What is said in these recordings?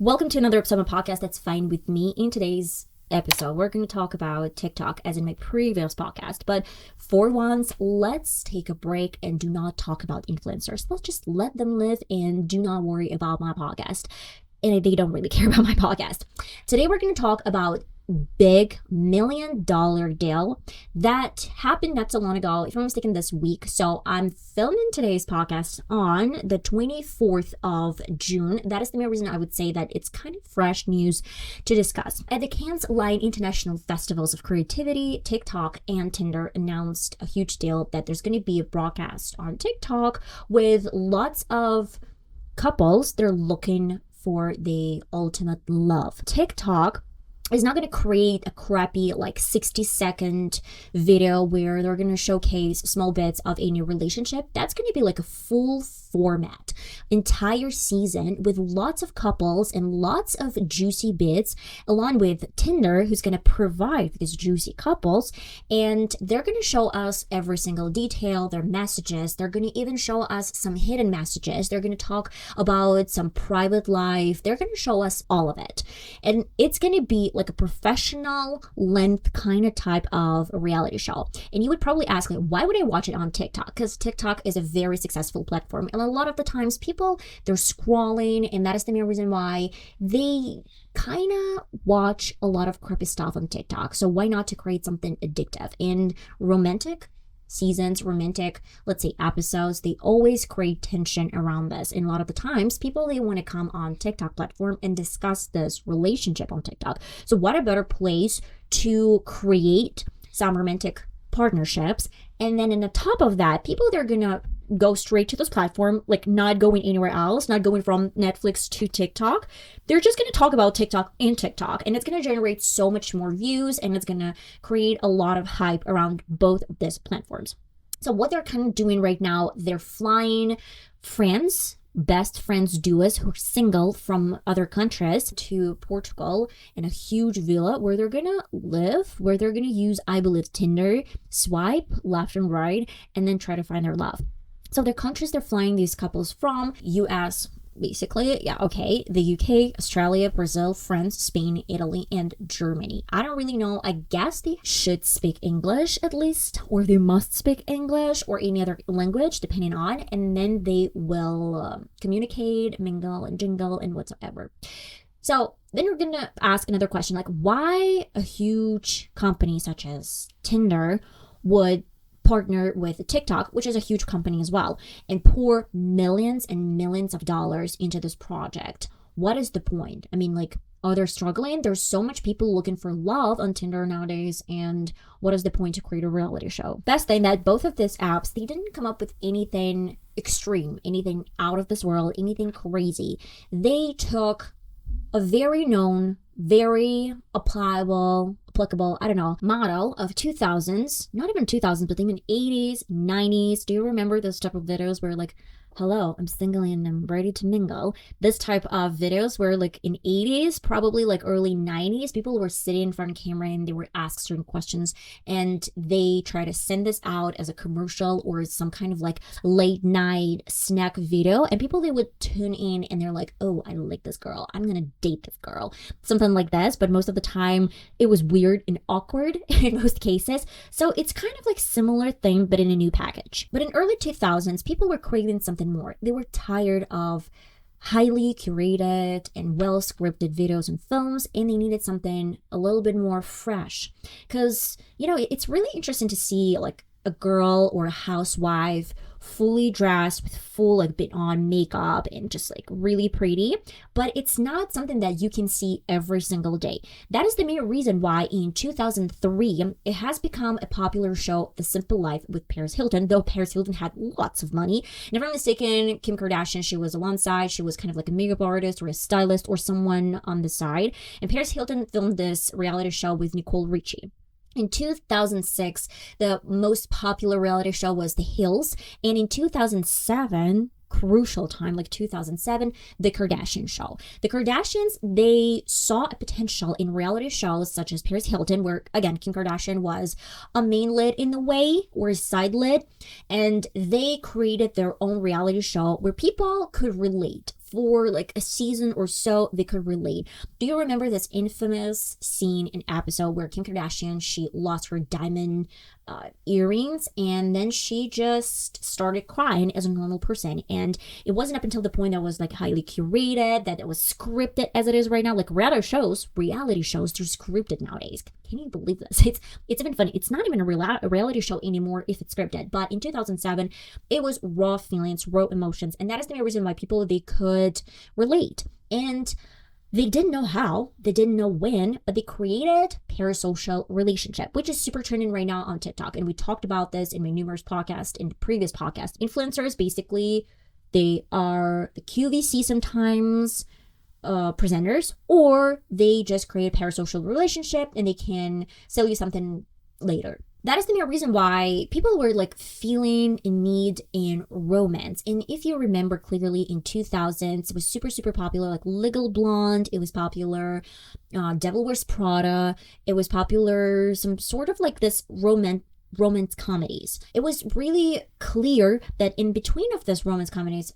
Welcome to another episode of my podcast That's Fine With Me. In today's episode, we're going to talk about TikTok as in my previous podcast. But for once, let's take a break and do not talk about influencers. Let's just let them live and do not worry about my podcast. And they don't really care about my podcast. Today, we're going to talk about big $1 million deal that happened not so long ago, if I'm mistaken, this week. So I'm filming today's podcast on the 24th of June. That is the main reason I would say that it's kind of fresh news to discuss. At the Cannes Lion International Festivals of Creativity, TikTok and Tinder announced a huge deal that there's going to be a broadcast on TikTok with lots of couples. They're looking for the ultimate love. TikTok is not going to create a crappy 60-second video where they're going to showcase small bits of a new relationship. That's going to be like a full format, entire season with lots of couples and lots of juicy bits, along with Tinder, who's going to provide these juicy couples. And they're going to show us every single detail, their messages. They're going to even show us some hidden messages. They're going to talk about some private life. They're going to show us all of it. And it's going to be like a professional length kind of type of a reality show. And you would probably ask, why would I watch it on TikTok? Because TikTok is a very successful platform. And a lot of the times people, they're scrolling, and that is the main reason why they kind of watch a lot of crappy stuff on TikTok. So why not to create something addictive? And romantic seasons, romantic, let's say episodes, they always create tension around this. And a lot of the times people, they want to come on TikTok platform and discuss this relationship on TikTok. So what a better place to create some romantic partnerships. And then in the top of that, people, they're gonna go straight to this platform, not going anywhere else, not going from Netflix to TikTok. They're just going to talk about TikTok and TikTok, and it's going to generate so much more views, and it's going to create a lot of hype around both of these platforms. So what they're kind of doing right now, they're flying friends, best friends duos who are single from other countries to Portugal in a huge villa where they're gonna live, where they're gonna use, I believe, Tinder, swipe left and right, and then try to find their love. So the countries they're flying these couples from, US, basically, the UK, Australia, Brazil, France, Spain, Italy, and Germany. I don't really know. I guess they should speak English at least, or they must speak English or any other language, depending on, and then they will communicate, mingle, and jingle, and whatsoever. So then you're going to ask another question, why a huge company such as Tinder would partner with TikTok, which is a huge company as well, and pour millions and millions of dollars into this project. What is the point? I mean, are they struggling? There's so much people looking for love on Tinder nowadays, and what is the point to create a reality show? Best thing that both of these apps, they didn't come up with anything extreme, anything out of this world, anything crazy. They took a very known, very applicable, model of 2000s, not even 2000s, but even 80s, 90s. Do you remember those type of videos where hello, I'm single and I'm ready to mingle? This type of videos where in 80s, probably early 90s, people were sitting in front of camera and they were asked certain questions, and they try to send this out as a commercial or some kind of late night snack video, and people, they would tune in and they're oh, I like this girl, I'm gonna date this girl, something like this. But most of the time it was weird and awkward in most cases. So it's kind of similar thing, but in a new package. But in early 2000s, people were craving something more. They were tired of highly curated and well scripted videos and films, and they needed something a little bit more fresh. Because it's really interesting to see a girl or a housewife fully dressed with full bit on makeup and just really pretty, but it's not something that you can see every single day. That is the main reason why in 2003 it has become a popular show, The Simple Life with Paris Hilton, though Paris Hilton had lots of money. Never mistaken, Kim Kardashian, she was alongside, she was kind of a makeup artist or a stylist or someone on the side, and Paris Hilton filmed this reality show with Nicole Richie. In 2006, the most popular reality show was The Hills, and in 2007, crucial time, 2007, The Kardashian Show. The Kardashians, they saw a potential in reality shows such as Paris Hilton, where, again, Kim Kardashian was a main lead in the way, or a side lead, and they created their own reality show where people could relate for like a season or so, they could relate. Do you remember this infamous scene in episode where Kim Kardashian, she lost her diamond earrings, and then she just started crying as a normal person? And it wasn't up until the point that was like highly curated, that it was scripted as it is right now. Like reality shows, they're scripted nowadays. Can you believe this? It's even funny. It's not even a reality show anymore if it's scripted. But in 2007, it was raw feelings, raw emotions, and that is the main reason why people, they could relate. And they didn't know how, they didn't know when, but they created parasocial relationship, which is super trending right now on TikTok. And we talked about this in my numerous podcasts, in the previous podcast. Influencers, basically, they are the QVC sometimes presenters, or they just create a parasocial relationship and they can sell you something later. That is the main reason why people were like feeling a need in romance. And if you remember clearly, in 2000s, it was super, super popular, like Legal Blonde. It was popular, Devil Wears Prada. It was popular, some sort of like this romance comedies. It was really clear that in between of this romance comedies,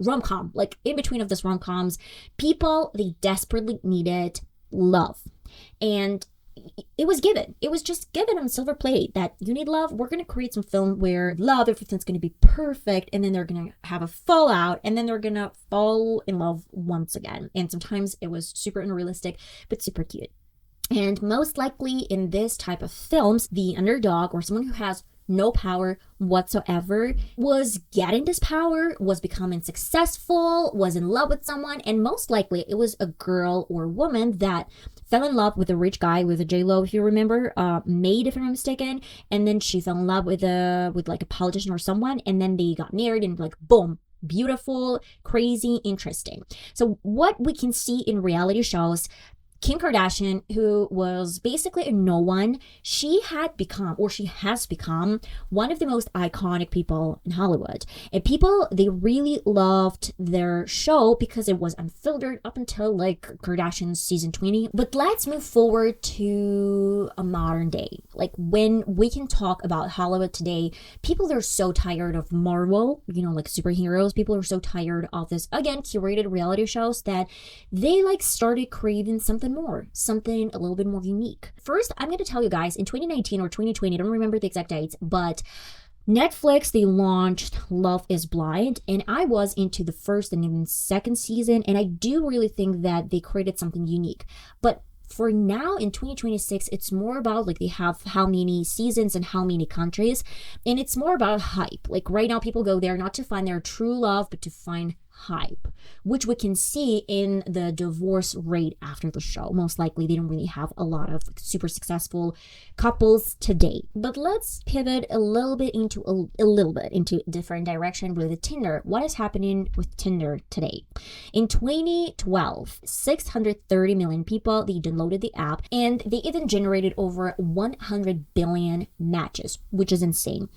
rom-com, like in between of this rom-coms, people, they desperately needed love. And it was just given on silver plate that you need love. We're going to create some film where love, everything's going to be perfect, and then they're going to have a fallout, and then they're going to fall in love once again. And sometimes it was super unrealistic, but super cute. And most likely in this type of films, the underdog, or someone who has no power whatsoever, was getting this power, was becoming successful, was in love with someone, and most likely it was a girl or woman that fell in love with a rich guy, with a J-Lo, if you remember, Maid, if I'm not mistaken, and then she fell in love with like a politician or someone, and then they got married, and like boom, beautiful, crazy, interesting. So what we can see in reality shows, Kim Kardashian, who was basically a no one, she has become one of the most iconic people in Hollywood. And people, they really loved their show because it was unfiltered up until like Kardashian's season 20. But let's move forward to a modern day. Like when we can talk about Hollywood today, people are so tired of Marvel, like superheroes. People are so tired of this, again, curated reality shows, that they like started craving something a little bit more unique. First, I'm going to tell you guys, in 2019 or 2020, I don't remember the exact dates, but Netflix, they launched Love is Blind, and I was into the first and even second season, and I do really think that they created something unique. But for now, in 2026, it's more about like they have how many seasons and how many countries, and it's more about hype. Like right now, people go there not to find their true love, but to find hype, which we can see in the divorce rate after the show. Most likely they don't really have a lot of super successful couples today. But let's pivot a little bit into a different direction with Tinder. What is happening with Tinder today? In 2012, 630 million people, they downloaded the app, and they even generated over 100 billion matches, which is insane.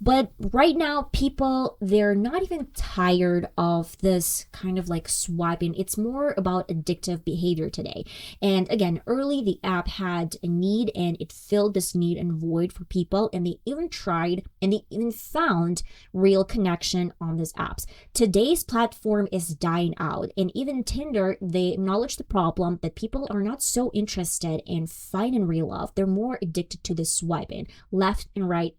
But right now, people, they're not even tired of this kind of like swiping. It's more about addictive behavior today. And again, early the app had a need, and it filled this need and void for people, and they even tried and they even found real connection on these apps. Today's platform is dying out, and even Tinder, they acknowledge the problem that people are not so interested in finding real love. They're more addicted to this swiping left and right.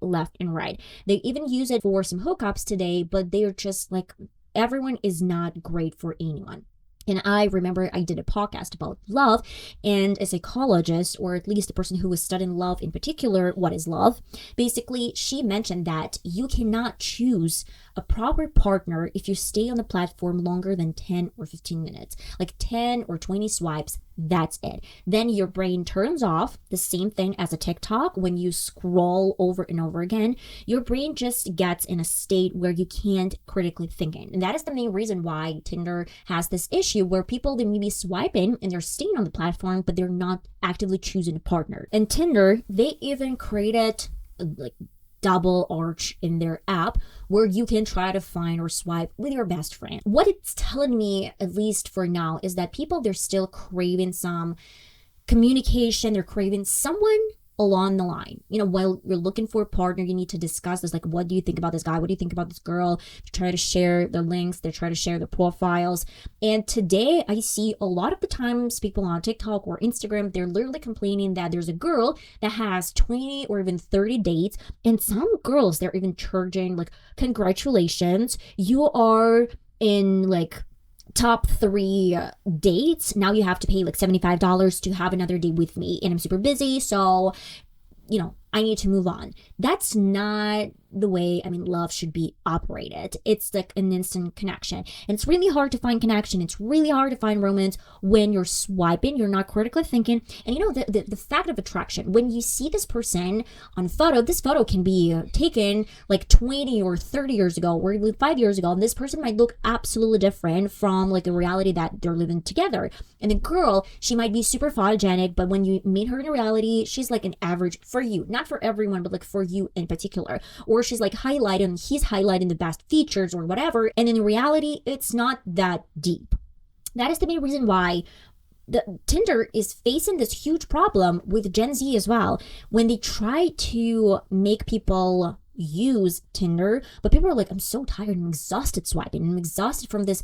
They even use it for some hookups today, but they're just like, everyone is not great for anyone. And I remember I did a podcast about love, and a psychologist, or at least a person who was studying love in particular, what is love, basically she mentioned that you cannot choose a proper partner if you stay on the platform longer than 10 or 15 minutes. Like 10 or 20 swipes, that's it. Then your brain turns off. The same thing as a TikTok. When you scroll over and over again, your brain just gets in a state where you can't critically think. And that is the main reason why Tinder has this issue where people, they may be swiping and they're staying on the platform, but they're not actively choosing a partner. And Tinder, they even created like double arch in their app where you can try to find or swipe with your best friend. What it's telling me, at least for now, is that people, they're still craving some communication. They're craving someone along the line. While you're looking for a partner, you need to discuss this. Like, what do you think about this guy? What do you think about this girl? They try to share their links. They try to share their profiles. And today I see a lot of the times people on TikTok or Instagram, they're literally complaining that there's a girl that has 20 or even 30 dates. And some girls, they're even charging like, congratulations, you are in like top 3 dates. Now you have to pay like $75 to have another date with me, and I'm super busy, so I need to move on. That's not the way, love should be operated. It's like an instant connection. And it's really hard to find connection. It's really hard to find romance when you're swiping, you're not critically thinking. And the fact of attraction, when you see this person on photo, this photo can be taken like 20 or 30 years ago, or even 5 years ago, and this person might look absolutely different from like the reality that they're living together. And the girl, she might be super photogenic, but when you meet her in reality, she's like an average for you. Not for everyone, but like for you in particular. Or she's like he's highlighting the best features or whatever, and in reality it's not that deep. That is the main reason why the Tinder is facing this huge problem with Gen Z as well, when they try to make people use Tinder, but people are like, I'm so tired, I'm exhausted swiping, I'm exhausted from this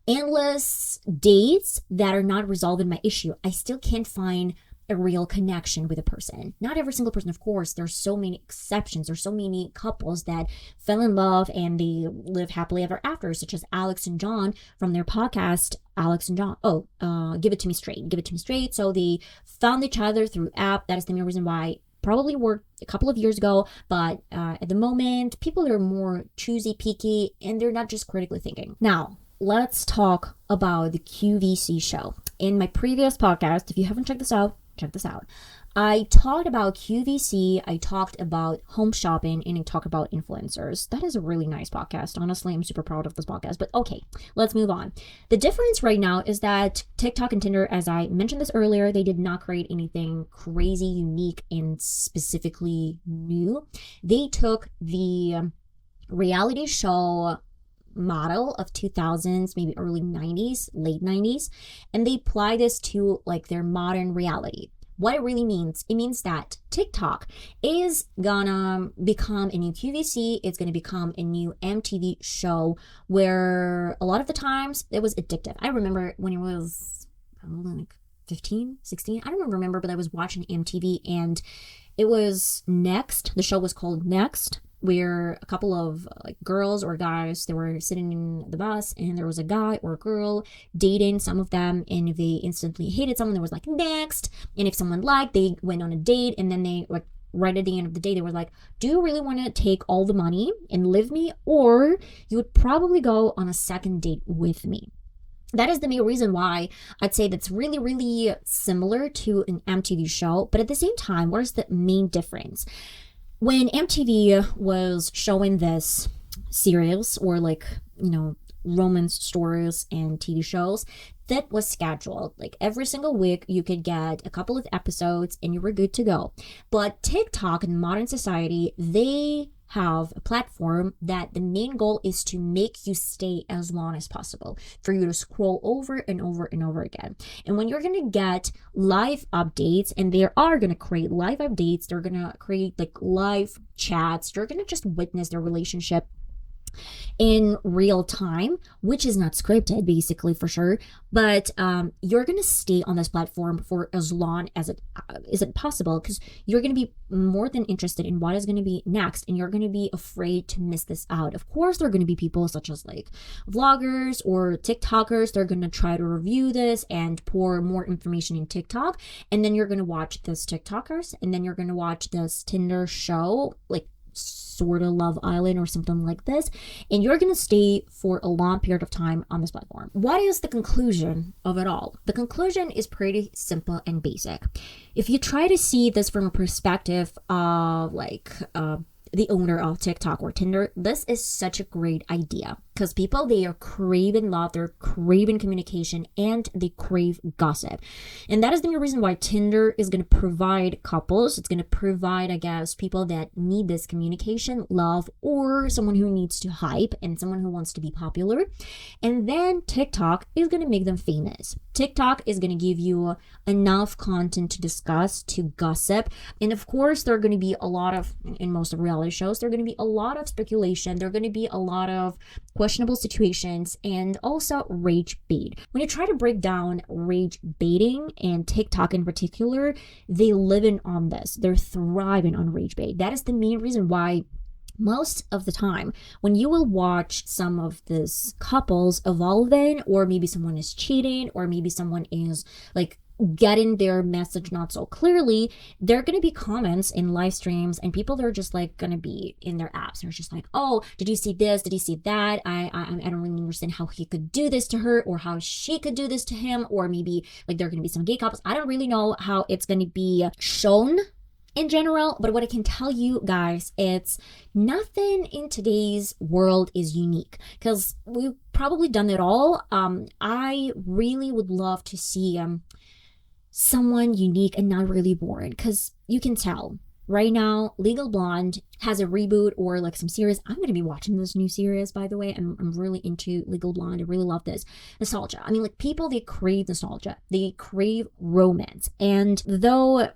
endless dates that are not resolving my issue. I still can't find a real connection with a person. Not every single person, of course. There's so many exceptions. There's so many couples that fell in love and they live happily ever after, such as Alex and John from their podcast, Alex and John. Give It To Me Straight. Give It To Me Straight. So they found each other through app. That is the main reason why. Probably worked a couple of years ago, but at the moment, people are more choosy, picky, and they're not just critically thinking. Now, let's talk about the QVC show. In my previous podcast, if you haven't checked this out, check this out. I talked about QVC, I talked about home shopping, and I talked about influencers. That is a really nice podcast. Honestly, I'm super proud of this podcast. But okay, let's move on. The difference right now is that TikTok and Tinder, as I mentioned this earlier, they did not create anything crazy, unique, and specifically new. They took the reality show model of 2000s, maybe early 90s, late 90s, and they apply this to like their modern reality. What it really means, it means that TikTok is gonna become a new QVC. It's gonna become a new MTV show where a lot of the times it was addictive. I remember when it was probably like 15, 16, I don't remember, but I was watching MTV and it was Next. The show was called Next, where a couple of like girls or guys, they were sitting in the bus and there was a guy or a girl dating some of them, and if they instantly hated someone, there was like next, and if someone liked, they went on a date, and then they like right at the end of the day, they were like, do you really want to take all the money and leave me, or you would probably go on a second date with me? That is the main reason why I'd say that's really, really similar to an MTV show. But at the same time, what is the main difference? When MTV was showing this series or like, romance stories and TV shows, that was scheduled. Like every single week you could get a couple of episodes and you were good to go. But TikTok in modern society, they have a platform that the main goal is to make you stay as long as possible, for you to scroll over and over and over again. And when you're going to get live updates, and they are going to create live updates, they're going to create like live chats, you're going to just witness their relationship in real time, which is not scripted, basically, for sure. But you're gonna stay on this platform for as long as it is possible, because you're gonna be more than interested in what is gonna be next, and you're gonna be afraid to miss this out. Of course, there are gonna be people such as like vloggers or TikTokers. They're gonna try to review this and pour more information in TikTok, and then you're gonna watch this TikTokers, and then you're gonna watch this Tinder show, like sort of Love Island or something like this, and you're going to stay for a long period of time on this platform. What is the conclusion of it all? The conclusion is pretty simple and basic. If you try to see this from a perspective of like the owner of TikTok or Tinder, this is such a great idea. Because people, they are craving love, they're craving communication, and they crave gossip. And that is the main reason why Tinder is going to provide couples. It's going to provide, I guess, people that need this communication, love, or someone who needs to hype and someone who wants to be popular. And then TikTok is going to make them famous. TikTok is going to give you enough content to discuss, to gossip. And of course, there are going to be a lot of, in most of reality shows, there are going to be a lot of speculation. There are going to be a lot of questionable situations and also rage bait. When you try to break down rage baiting, and TikTok in particular, they live in on this. They're thriving on rage bait. That is the main reason why most of the time when you will watch some of these couples evolving, or maybe someone is cheating, or maybe someone is like getting their message not so clearly, there are going to be comments in live streams, and people that are just like going to be in their apps. They're just like, oh, did you see this? Did you see that? I don't really understand how he could do this to her, or how she could do this to him, or maybe like there are going to be some gay couples. I don't really know how it's going to be shown in general, but what I can tell you guys, it's nothing in today's world is unique, because we've probably done it all. I really would love to see someone unique and not really boring, because you can tell right now Legal Blonde has a reboot or like some series. I'm going to be watching this new series, by the way. I'm really into Legal Blonde. I really love this nostalgia. I mean, like, people, they crave nostalgia, they crave romance. And though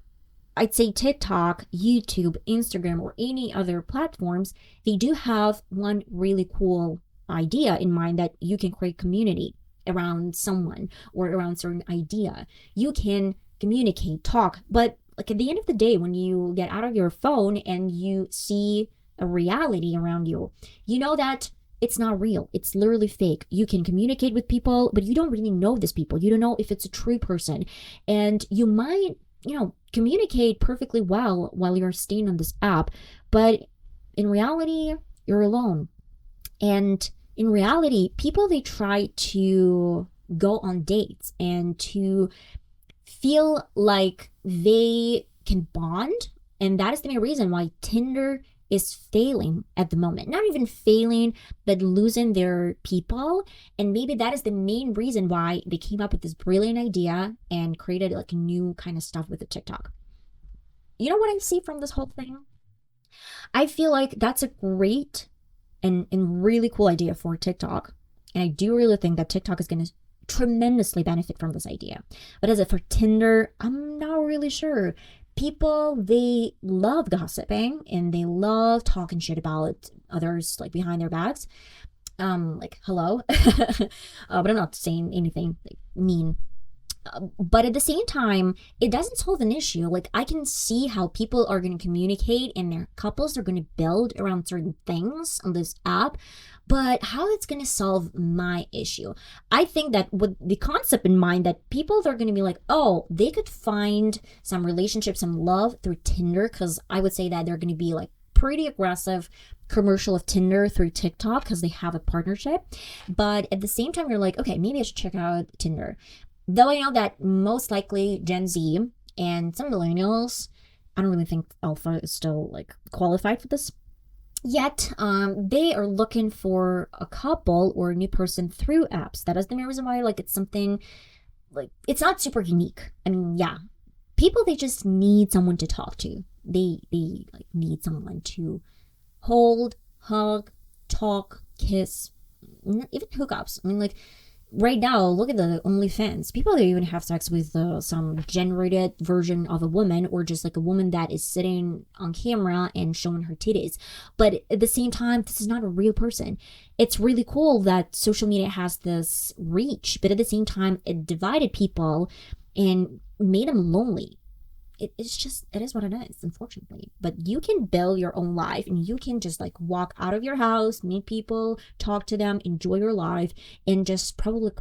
I'd say TikTok, YouTube, Instagram, or any other platforms, they do have one really cool idea in mind, that you can create community around someone or around certain idea. You can communicate, talk, but like at the end of the day, when you get out of your phone and you see a reality around you, you know that it's not real. It's literally fake. You can communicate with people, but you don't really know these people. You don't know if it's a true person. And you might, communicate perfectly well while you're staying on this app, but in reality, you're alone. And in reality, people, they try to go on dates and to feel like they can bond. And that is the main reason why Tinder is failing at the moment. Not even failing, but losing their people. And maybe that is the main reason why they came up with this brilliant idea and created like new kind of stuff with the TikTok. You know what I see from this whole thing? I feel like that's a great and really cool idea for TikTok. And I do really think that TikTok is going to tremendously benefit from this idea. But as for Tinder, I'm not really sure. People, they love gossiping and they love talking shit about others, like behind their backs. Like, hello. But I'm not saying anything like mean. But at the same time, it doesn't solve an issue. Like, I can see how people are going to communicate and their couples are going to build around certain things on this app, but how it's going to solve my issue. I think that with the concept in mind that people are going to be like, oh, they could find some relationship, some love through Tinder, because I would say that they're going to be like pretty aggressive commercial of Tinder through TikTok because they have a partnership. But at the same time, you're like, okay, maybe I should check out Tinder. Though I know that most likely Gen Z and some millennials, I don't really think Alpha is still like qualified for this yet. They are looking for a couple or a new person through apps. That is the main reason why like it's something like it's not super unique. I mean, yeah, people, they just need someone to talk to. They like need someone to hold, hug, talk, kiss, even hookups. I mean, like, right now, look at the OnlyFans. People, they even have sex with some generated version of a woman, or just like a woman that is sitting on camera and showing her titties. But at the same time, this is not a real person. It's really cool that social media has this reach, but at the same time, it divided people and made them lonely. It is what it is, unfortunately. But you can build your own life, and you can just like walk out of your house, meet people, talk to them, enjoy your life, and just probably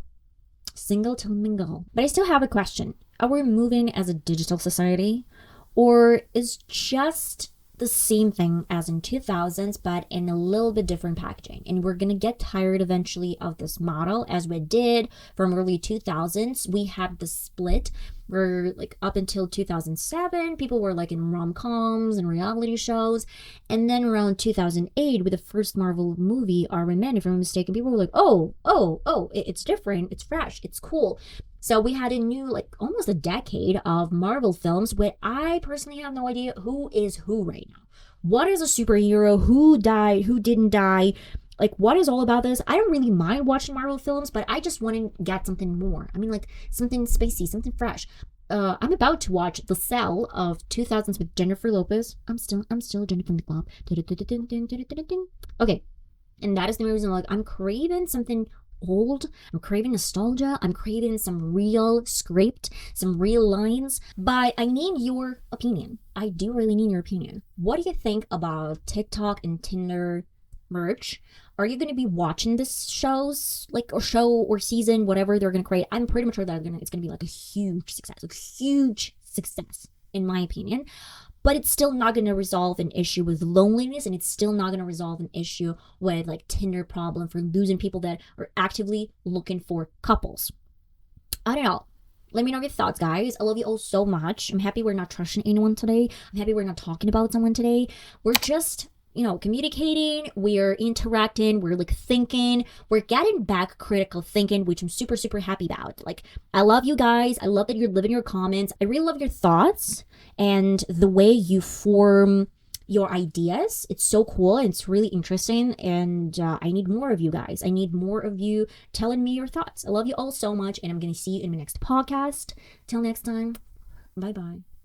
single to mingle. But I still have a question. Are we moving as a digital society, or is just the same thing as in 2000s, but in a little bit different packaging? And we're going to get tired eventually of this model, as we did from early 2000s. We had the split where like up until 2007, people were like in rom-coms and reality shows. And then around 2008, with the first Marvel movie, Iron Man, if I'm not mistaken, people were like, it's different, it's fresh, it's cool. So we had a new, like almost a decade of Marvel films where I personally have no idea who is who right now. What is a superhero? Who died? Who didn't die? Like, what is all about this? I don't really mind watching Marvel films, but I just want to get something more. I mean, like, something spicy, something fresh. I'm about to watch The Cell of 2000s with Jennifer Lopez. I'm still Jennifer from the club. Okay, and that is the reason, like, I'm craving something old. I'm craving nostalgia. I'm craving some real script, some real lines. But I need your opinion. I do really need your opinion. What do you think about TikTok and Tinder merge? Are you going to be watching this shows, like, or show or season, whatever they're going to create? I'm pretty much sure that it's going to be like a huge success, in my opinion. But it's still not going to resolve an issue with loneliness, and it's still not going to resolve an issue with like Tinder problem for losing people that are actively looking for couples. I don't know. Let me know your thoughts, guys. I love you all so much. I'm happy we're not trashing anyone today. I'm happy we're not talking about someone today. We're just, communicating, we're interacting, we're like thinking, we're getting back critical thinking, which I'm super, super happy about. Like, I love you guys. I love that you're living your comments. I really love your thoughts and the way you form your ideas. It's so cool and it's really interesting. And I need more of you guys. I need more of you telling me your thoughts. I love you all so much. And I'm going to see you in my next podcast. Till next time. Bye-bye.